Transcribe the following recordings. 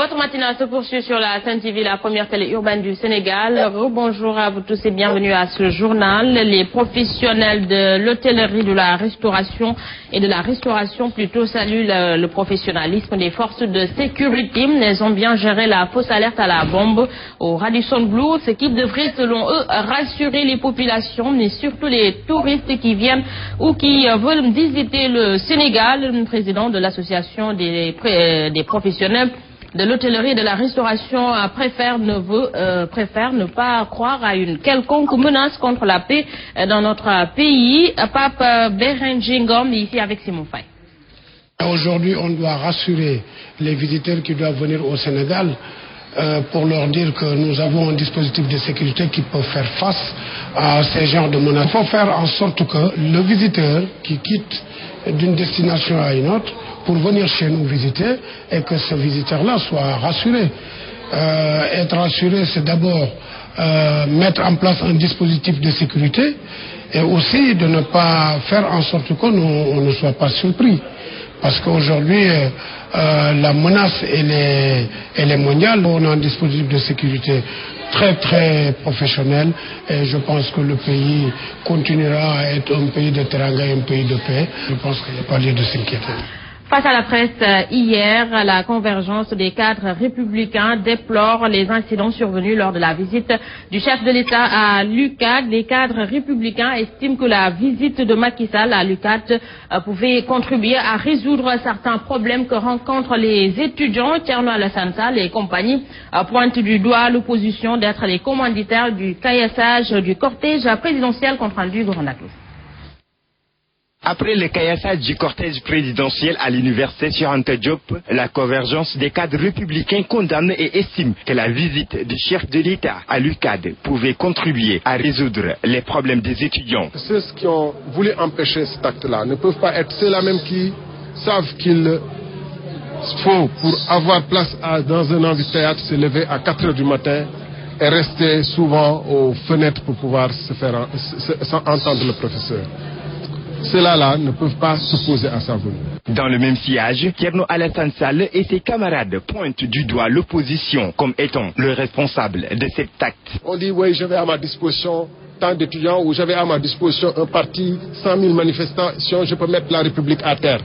Votre matinale se poursuit sur la Sen TV, la première télé urbaine du Sénégal. Bonjour à vous tous et bienvenue à ce journal. Les professionnels de l'hôtellerie, de la restauration et de la restauration plutôt saluent le professionnalisme des forces de sécurité. Elles ont bien géré la fausse alerte à la bombe au Radisson Blu, ce qui devrait selon eux rassurer les populations, mais surtout les touristes qui viennent ou qui veulent visiter le Sénégal. Le président de l'association des professionnels de l'hôtellerie et de la restauration préfère ne pas croire à une quelconque menace contre la paix dans notre pays. Pape Bérenger Ngom est ici avec Simon Faye. Aujourd'hui, on doit rassurer les visiteurs qui doivent venir au Sénégal pour leur dire que nous avons un dispositif de sécurité qui peut faire face à ces genres de menaces. Il faut faire en sorte que le visiteur qui quitte d'une destination à une autre pour venir chez nous visiter et que ce visiteur-là soit rassuré. Être rassuré, c'est d'abord mettre en place un dispositif de sécurité et aussi de ne pas faire en sorte qu'on ne soit pas surpris. Parce qu'aujourd'hui, la menace, elle est mondiale. On a un dispositif de sécurité très professionnel et je pense que le pays continuera à être un pays de teranga et un pays de paix. Je pense qu'il n'y a pas lieu de s'inquiéter. Face à la presse, hier, la convergence des cadres républicains déplore les incidents survenus lors de la visite du chef de l'État à l'UCAD. Les cadres républicains estiment que la visite de Macky Sall à l'UCAD pouvait contribuer à résoudre certains problèmes que rencontrent les étudiants. Thierno Alassane Sall et compagnie pointent du doigt l'opposition d'être les commanditaires du caillassage du cortège présidentiel contre un Goronaclo. Après le caillassage du cortège présidentiel à l'université Cheikh Anta Diop, la convergence des cadres républicains condamne et estime que la visite du chef de l'État à l'UCAD pouvait contribuer à résoudre les problèmes des étudiants. Ceux qui ont voulu empêcher cet acte-là ne peuvent pas être ceux-là même qui savent qu'il faut, pour avoir place dans un amphithéâtre, se lever à 4 h du matin et rester souvent aux fenêtres pour pouvoir entendre le professeur. Ceux-là ne peuvent pas s'opposer à sa venue. Dans le même sillage, Thierno Alassane Sall et ses camarades pointent du doigt l'opposition comme étant le responsable de cet acte. On dit oui, j'avais à ma disposition tant d'étudiants ou j'avais à ma disposition un parti, 100 000 manifestations, je peux mettre la République à terre.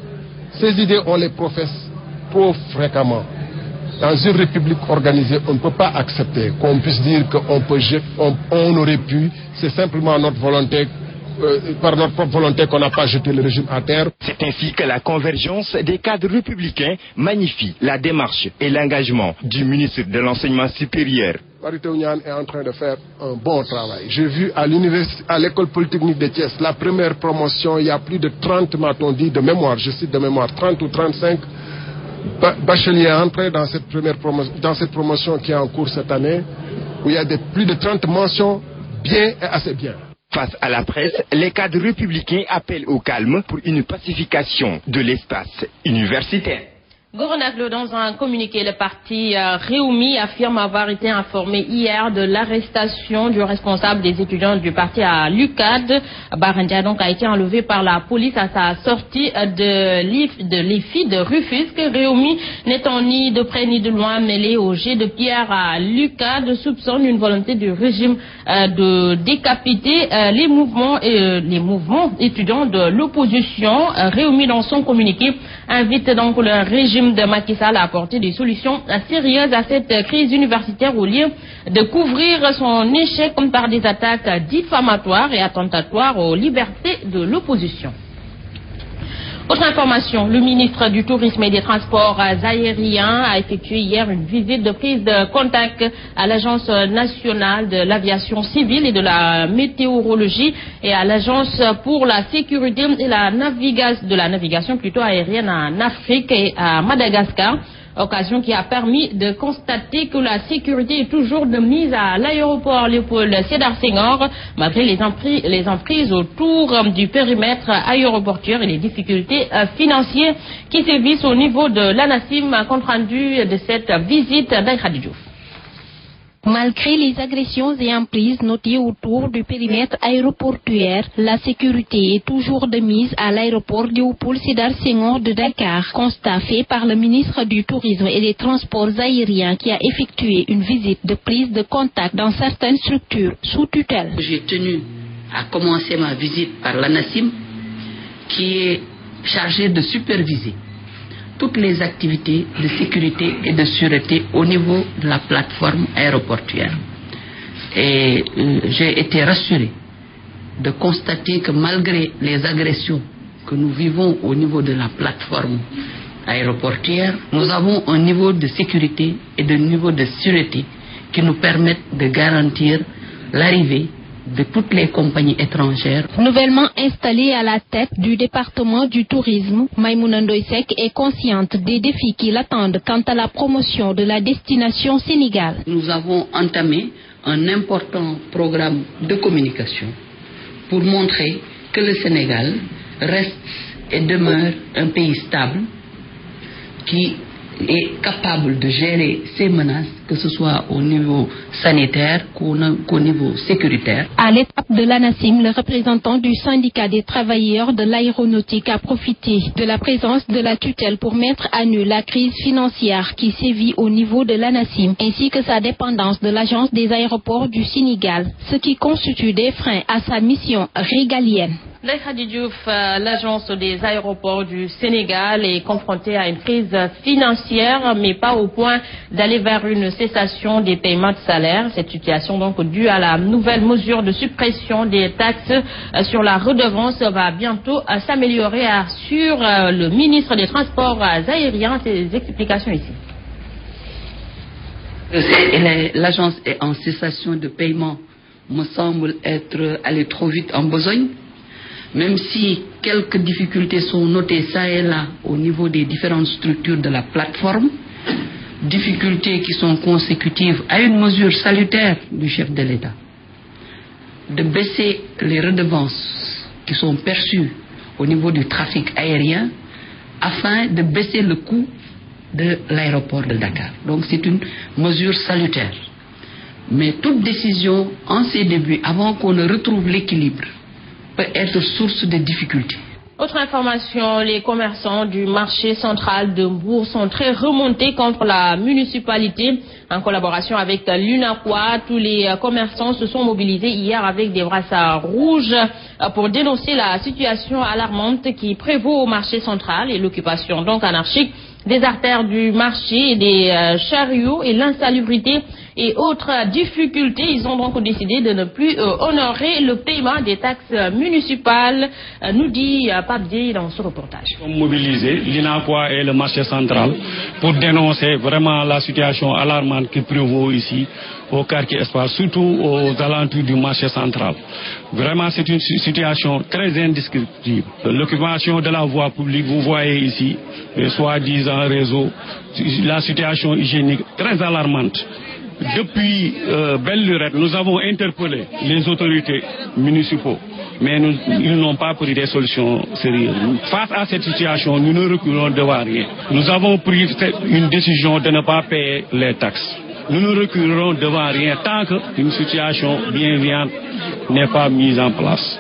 Ces idées, on les professe trop fréquemment. Dans une république organisée, on ne peut pas accepter qu'on puisse dire qu'on aurait pu, c'est simplement notre volonté, par notre propre volonté qu'on n'a pas jeté le régime à terre. C'est ainsi que la convergence des cadres républicains magnifie la démarche et l'engagement du ministre de l'Enseignement supérieur. Mary Teuw Niane est en train de faire un bon travail. J'ai vu à l'école polytechnique de Thiès, la première promotion, il y a plus de 30, m'a-t-on dit, de mémoire, je cite de mémoire, 30 ou 35 bacheliers entrés dans cette promotion qui est en cours cette année, où il y a plus de 30 mentions bien et assez bien. Face à la presse, les cadres républicains appellent au calme pour une pacification de l'espace universitaire. Goronaclo, dans un communiqué, le parti Réumi affirme avoir été informé hier de l'arrestation du responsable des étudiants du parti à l'UCAD. Barendia donc a été enlevé par la police à sa sortie de l'IFI de Rufisque. Réumi n'étant ni de près ni de loin mêlé au jet de pierre à l'UCAD, soupçonne une volonté du régime de décapiter les mouvements étudiants de l'opposition. Réumi, dans son communiqué, invite donc le régime de Macky Sall à apporter des solutions sérieuses à cette crise universitaire au lieu de couvrir son échec comme par des attaques diffamatoires et attentatoires aux libertés de l'opposition. Autre information, le ministre du Tourisme et des Transports aériens a effectué hier une visite de prise de contact à l'Agence nationale de l'aviation civile et de la météorologie et à l'Agence pour la sécurité et la navigation aérienne en Afrique et à Madagascar. Occasion qui a permis de constater que la sécurité est toujours de mise à l'aéroport Léopold Sédar Senghor, malgré les emprises autour du périmètre aéroportuaire et les difficultés financières qui sévissent au niveau de l'ANACIM, compte rendu de cette visite d'Aïkhadi Diouf. Malgré les agressions et emprises notées autour du périmètre aéroportuaire, la sécurité est toujours de mise à l'aéroport Léopold Sédar Senghor de Dakar. Constat fait par le ministre du Tourisme et des Transports aériens qui a effectué une visite de prise de contact dans certaines structures sous tutelle. J'ai tenu à commencer ma visite par l'ANACIM qui est chargée de superviser toutes les activités de sécurité et de sûreté au niveau de la plateforme aéroportuaire. Et j'ai été rassuré de constater que malgré les agressions que nous vivons au niveau de la plateforme aéroportuaire, nous avons un niveau de sécurité et de niveau de sûreté qui nous permettent de garantir l'arrivée de toutes les compagnies étrangères. Nouvellement installée à la tête du département du tourisme, Maïmouna Ndoye Seck est consciente des défis qui l'attendent quant à la promotion de la destination Sénégal. Nous avons entamé un important programme de communication pour montrer que le Sénégal reste et demeure un pays stable qui est capable de gérer ces menaces, que ce soit au niveau sanitaire qu'au niveau sécuritaire. À l'étape de l'ANACIM, le représentant du syndicat des travailleurs de l'aéronautique a profité de la présence de la tutelle pour mettre à nu la crise financière qui sévit au niveau de l'ANACIM, ainsi que sa dépendance de l'Agence des aéroports du Sénégal, ce qui constitue des freins à sa mission régalienne. Ndeye Khady Diouf, l'agence des aéroports du Sénégal est confrontée à une crise financière, mais pas au point d'aller vers une cessation des paiements de salaire. Cette situation, donc due à la nouvelle mesure de suppression des taxes sur la redevance, va bientôt s'améliorer, assure le ministre des Transports aériens. Ses explications ici. L'agence est en cessation de paiement, me semble être allée trop vite en besogne. Même si quelques difficultés sont notées ça et là au niveau des différentes structures de la plateforme, difficultés qui sont consécutives à une mesure salutaire du chef de l'État, de baisser les redevances qui sont perçues au niveau du trafic aérien afin de baisser le coût de l'aéroport de Dakar. Donc c'est une mesure salutaire. Mais toute décision en ses débuts, avant qu'on ne retrouve l'équilibre, peut être source de difficultés. Autre information, les commerçants du marché central de Mbour sont très remontés contre la municipalité. En collaboration avec l'UNACOIS, tous les commerçants se sont mobilisés hier avec des brassards rouges pour dénoncer la situation alarmante qui prévaut au marché central et l'occupation donc anarchique des artères du marché, des chariots et l'insalubrité et autres difficultés. Ils ont donc décidé de ne plus honorer le paiement des taxes municipales, nous dit Pape Dieye dans ce reportage. Nous sommes mobilisés, l'UNACOIS et le marché central, pour dénoncer vraiment la situation alarmante qui prévaut ici au quartier Espace, surtout aux alentours du marché central. Vraiment, c'est une situation très indescriptible. L'occupation de la voie publique, vous voyez ici, les soi-disant réseaux, la situation hygiénique très alarmante. Depuis belle lurette, nous avons interpellé les autorités municipaux, mais ils n'ont pas pris des solutions sérieuses. Face à cette situation, nous ne reculons devant rien. Nous avons pris une décision de ne pas payer les taxes. Nous ne reculerons devant rien tant qu'une situation bienveillante n'est pas mise en place.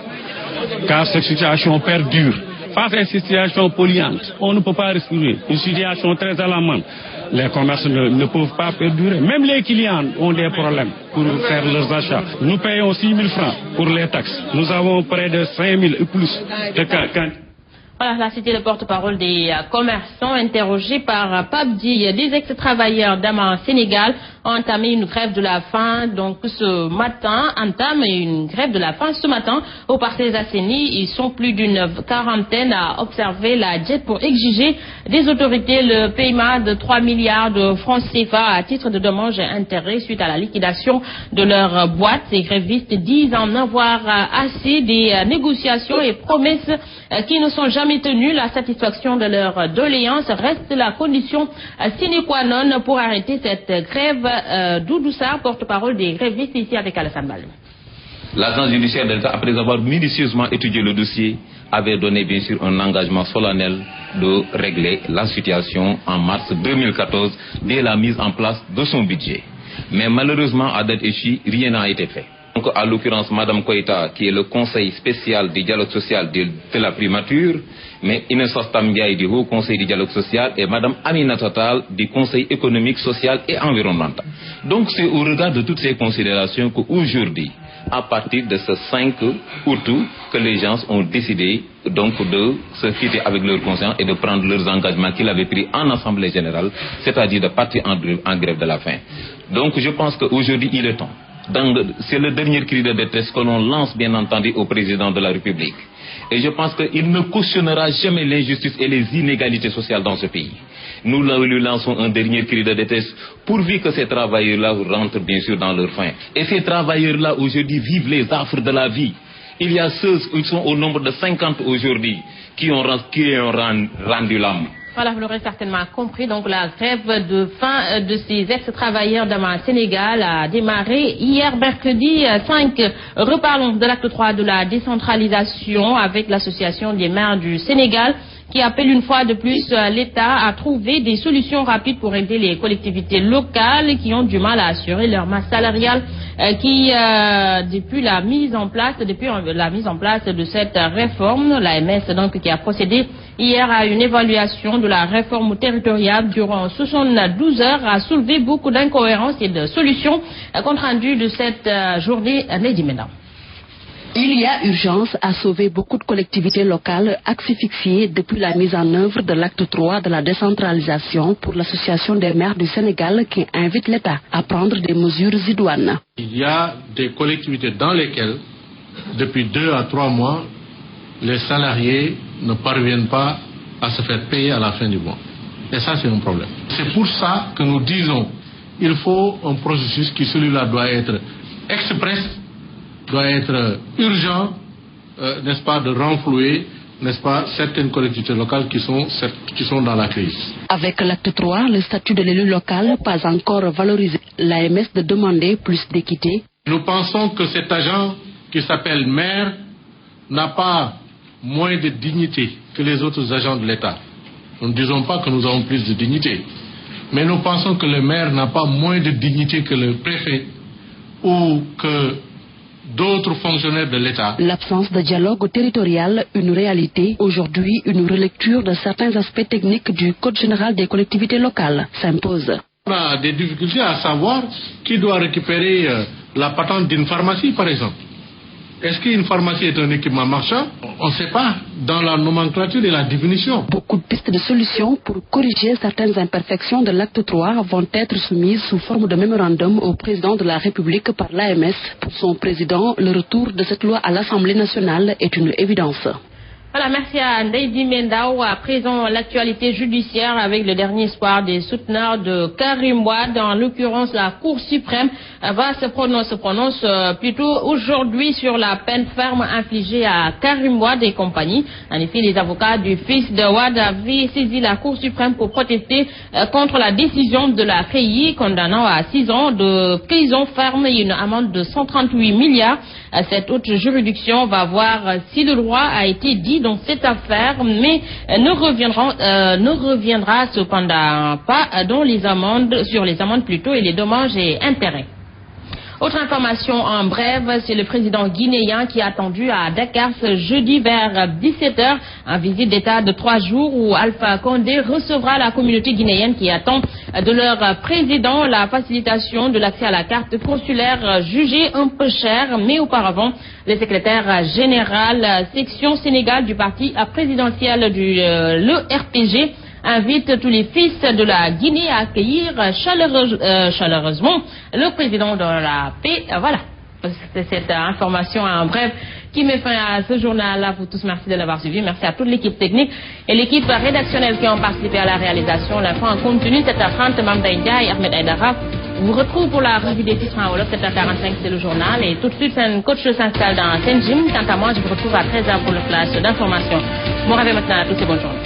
Car cette situation perdure. Face à une situation polluante, on ne peut pas respirer. Une situation très alarmante. Les commerces ne peuvent pas perdurer. Même les clients ont des problèmes pour faire leurs achats. Nous payons 6 000 francs pour les taxes. Nous avons près de 5 000 et plus de cas. Voilà, là, c'était le porte-parole des commerçants interrogé par Pape Dieye. Des ex-travailleurs d'Ama Sénégal ont entamé une grève de la faim. Donc ce matin, ce matin au Parcelles Assainies. Ils sont plus d'une quarantaine à observer la jet pour exiger des autorités le paiement de 3 milliards de francs CFA à titre de dommages et intérêts suite à la liquidation de leur boîte. Ces grévistes disent en avoir assez des négociations et promesses qui ne sont jamais tenues. La satisfaction de leur doléance reste la condition sine qua non pour arrêter cette grève. Doudou Sarr, porte-parole des grévistes, ici avec Alassane Bal. L'agence judiciaire de l'État, après avoir minutieusement étudié le dossier, avait donné bien sûr un engagement solennel de régler la situation en mars 2014 dès la mise en place de son budget. Mais malheureusement, à date échue, rien n'a été fait. Donc, à l'occurrence, Mme Koïta, qui est le conseil spécial du dialogue social de la primature, mais Inessa Tambiaye du Haut Conseil du dialogue social et Mme Amina Tatal du Conseil économique, social et environnemental. Donc, c'est au regard de toutes ces considérations qu'aujourd'hui, à partir de ce 5 août, que les gens ont décidé donc de se quitter avec leur conscience et de prendre leurs engagements qu'ils avaient pris en Assemblée générale, c'est-à-dire de partir en grève de la faim. Donc, je pense qu'aujourd'hui, il est temps. C'est le dernier cri de détresse que l'on lance bien entendu au président de la République. Et je pense qu'il ne cautionnera jamais l'injustice et les inégalités sociales dans ce pays. Nous lui lançons un dernier cri de détresse pourvu que ces travailleurs-là rentrent bien sûr dans leur faim. Et ces travailleurs-là aujourd'hui vivent les affres de la vie. Il y a ceux qui sont au nombre de 50 aujourd'hui qui ont rendu l'âme. Voilà, vous l'aurez certainement compris. Donc, la grève de faim de ces ex-travailleurs de Sénégal a démarré hier, mercredi 5. Reparlons de l'acte 3 de la décentralisation avec l'association des maires du Sénégal qui appelle une fois de plus l'État à trouver des solutions rapides pour aider les collectivités locales qui ont du mal à assurer leur masse salariale depuis la mise en place de cette réforme. L'AMS donc qui a procédé hier à une évaluation de la réforme territoriale durant 72 heures a soulevé beaucoup d'incohérences et de solutions. Compte rendu de cette journée, Lady Mena. Il y a urgence à sauver beaucoup de collectivités locales asphyxiées depuis la mise en œuvre de l'acte 3 de la décentralisation pour l'association des maires du Sénégal qui invite l'État à prendre des mesures idoines. Il y a des collectivités dans lesquelles, depuis 2 à 3 mois, les salariés ne parviennent pas à se faire payer à la fin du mois. Et ça, c'est un problème. C'est pour ça que nous disons qu'il faut un processus qui, celui-là, doit être express, doit être urgent, n'est-ce pas, de renflouer, n'est-ce pas, certaines collectivités locales qui sont dans la crise. Avec l'acte 3, le statut de l'élu local pas encore valorisé. L'AMS de demander plus d'équité. Nous pensons que cet agent qui s'appelle maire n'a pas moins de dignité que les autres agents de l'État. Nous ne disons pas que nous avons plus de dignité, mais nous pensons que le maire n'a pas moins de dignité que le préfet ou que d'autres fonctionnaires de l'État. L'absence de dialogue territorial, une réalité. Aujourd'hui, une relecture de certains aspects techniques du Code général des collectivités locales s'impose. On a des difficultés à savoir qui doit récupérer la patente d'une pharmacie, par exemple. Est-ce qu'une pharmacie est un équipement marchand? On ne sait pas dans la nomenclature et la définition. Beaucoup de pistes de solutions pour corriger certaines imperfections de l'acte 3 vont être soumises sous forme de mémorandum au président de la République par l'AMS. Pour son président, le retour de cette loi à l'Assemblée nationale est une évidence. Voilà, merci à Lady Mendao. À présent, l'actualité judiciaire avec le dernier espoir des souteneurs de Karim Wade. En l'occurrence, la Cour suprême se prononce plutôt aujourd'hui sur la peine ferme infligée à Karim Wade et compagnie. En effet, les avocats du fils de Wade avaient saisi la Cour suprême pour protester contre la décision de la CREI condamnant à 6 ans de prison ferme et une amende de 138 milliards. Cette haute juridiction va voir si le droit a été dit dans cette affaire, mais ne reviendra cependant pas sur les amendes plutôt et les dommages et intérêts. Autre information en bref, c'est le président guinéen qui est attendu à Dakar ce jeudi vers 17h, en visite d'État de 3 jours où Alpha Condé recevra la communauté guinéenne qui attend de leur président la facilitation de l'accès à la carte consulaire jugée un peu chère, mais auparavant, le secrétaire général section Sénégal du parti présidentiel du l'ERPG invite tous les fils de la Guinée à accueillir chaleureusement le président de la paix. Voilà, c'est cette information en bref qui met fin à ce journal-là. Vous tous, merci de l'avoir suivi. Merci à toute l'équipe technique et l'équipe rédactionnelle qui ont participé à la réalisation. L'info en continu, 7h30, Mamda India et Ahmed Aïdara vous retrouve pour la revue des titres en Wolof. 7h45, c'est le journal. Et tout de suite, un coach s'installe dans Saint-Jim. Quant à moi, je vous retrouve à 13h pour le flash d'information. Bon réveil maintenant à tous et bonne journée.